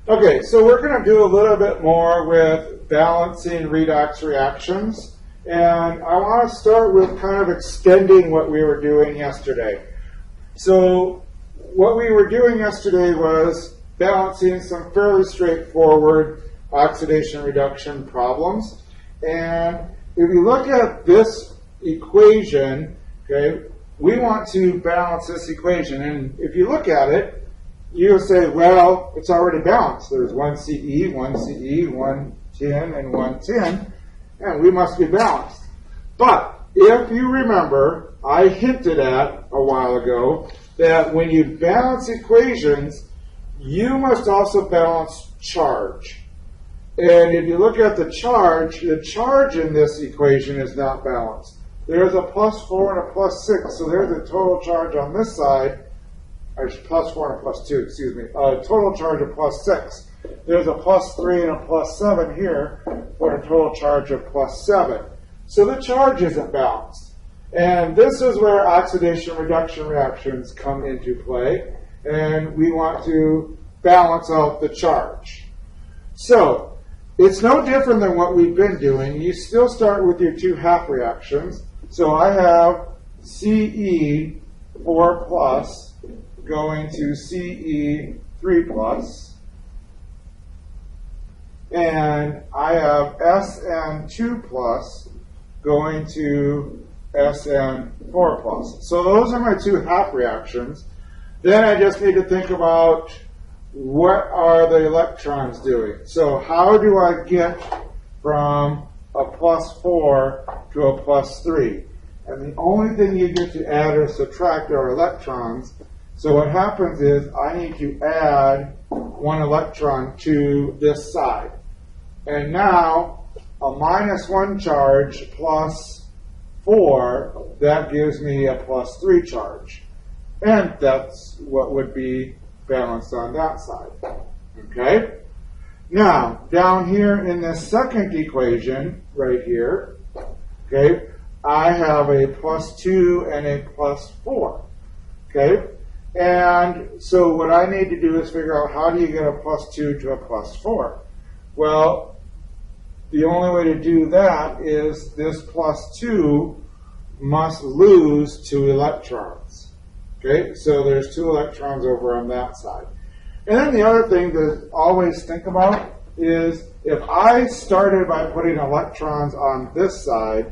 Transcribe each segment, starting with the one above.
Okay, so we're going to do a little bit more with balancing redox reactions. And I want to start with kind of extending what we were doing yesterday. So what we were doing yesterday was balancing some fairly straightforward oxidation reduction problems. And if you look at this equation, okay, we want to balance this equation. And if you look at it, you'll say, well, it's already balanced. There's one CE, one tin, and one tin, and we must be balanced. But if you remember, I hinted at a while ago that when you balance equations, you must also balance charge. And if you look at the charge in this equation is not balanced. There's a +4 and a +6, so there's a total charge on this side, or +4 and a +2, excuse me, a total charge of +6. There's a +3 and a +7 here for a total charge of +7. So the charge isn't balanced. And this is where oxidation reduction reactions come into play, and we want to balance out the charge. So it's no different than what we've been doing. You still start with your two half reactions. So I have Ce4+ going to Ce3+, and I have Sn2+ going to Sn4+. So those are my two half reactions. Then I just need to think about what are the electrons doing. So how do I get from a +4 to a +3? And the only thing you get to add or subtract are electrons. So what happens is I need to add one electron to this side. And now a -1 charge +4, that gives me a +3 charge. And that's what would be balanced on that side. Okay? Now, down here in this second equation, right here, okay, I have a +2 and a +4. Okay? And so what I need to do is figure out how do you get a +2 to a +4? Well, the only way to do that is this +2 must lose 2 electrons. Okay, so there's 2 electrons over on that side. And then the other thing to always think about is if I started by putting electrons on this side,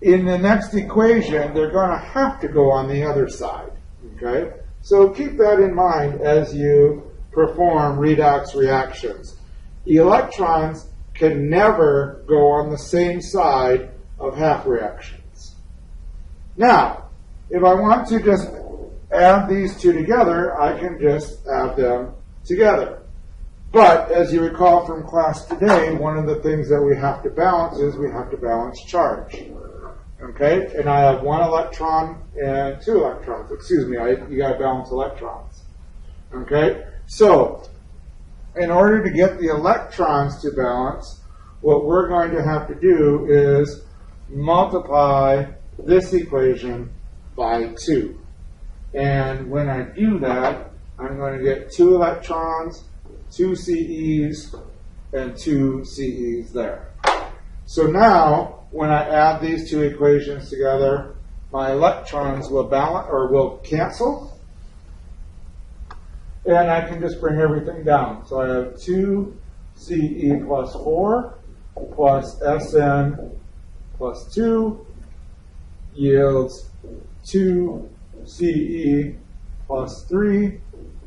in the next equation, they're going to have to go on the other side. Okay? So keep that in mind as you perform redox reactions. Electrons can never go on the same side of half reactions. Now, if I want to just add these two together, I can just add them together. But as you recall from class today, one of the things that we have to balance is we have to balance charge. Okay, and I have 1 electron and 2 electrons. Excuse me, you got to balance electrons. Okay, so in order to get the electrons to balance, what we're going to have to do is multiply this equation by 2. And when I do that, I'm going to get 2 electrons, 2 CEs, and 2 CEs there. So now, when I add these two equations together, my electrons will balance or will cancel, and I can just bring everything down. So I have 2 Ce plus 4 plus Sn plus 2 yields 2 Ce plus 3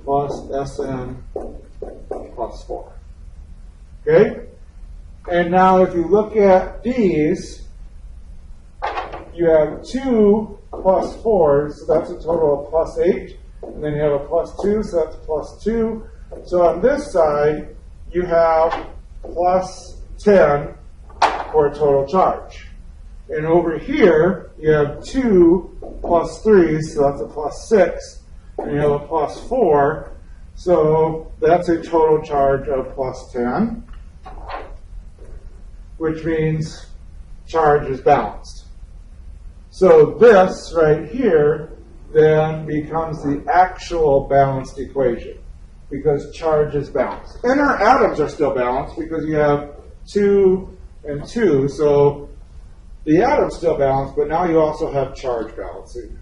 plus Sn plus 4. Okay? And now if you look at these, you have 2 plus 4s, so that's a total of plus 8. And then you have a plus 2, so that's plus 2. So on this side, you have plus 10 for a total charge. And over here, you have 2 plus 3, so that's a plus 6. And you have a plus 4, so that's a total charge of plus 10. Which means charge is balanced. So this right here then becomes the actual balanced equation. because charge is balanced. And our atoms are still balanced because you have 2 and 2, so the atom's still balanced, but now you also have charge balancing.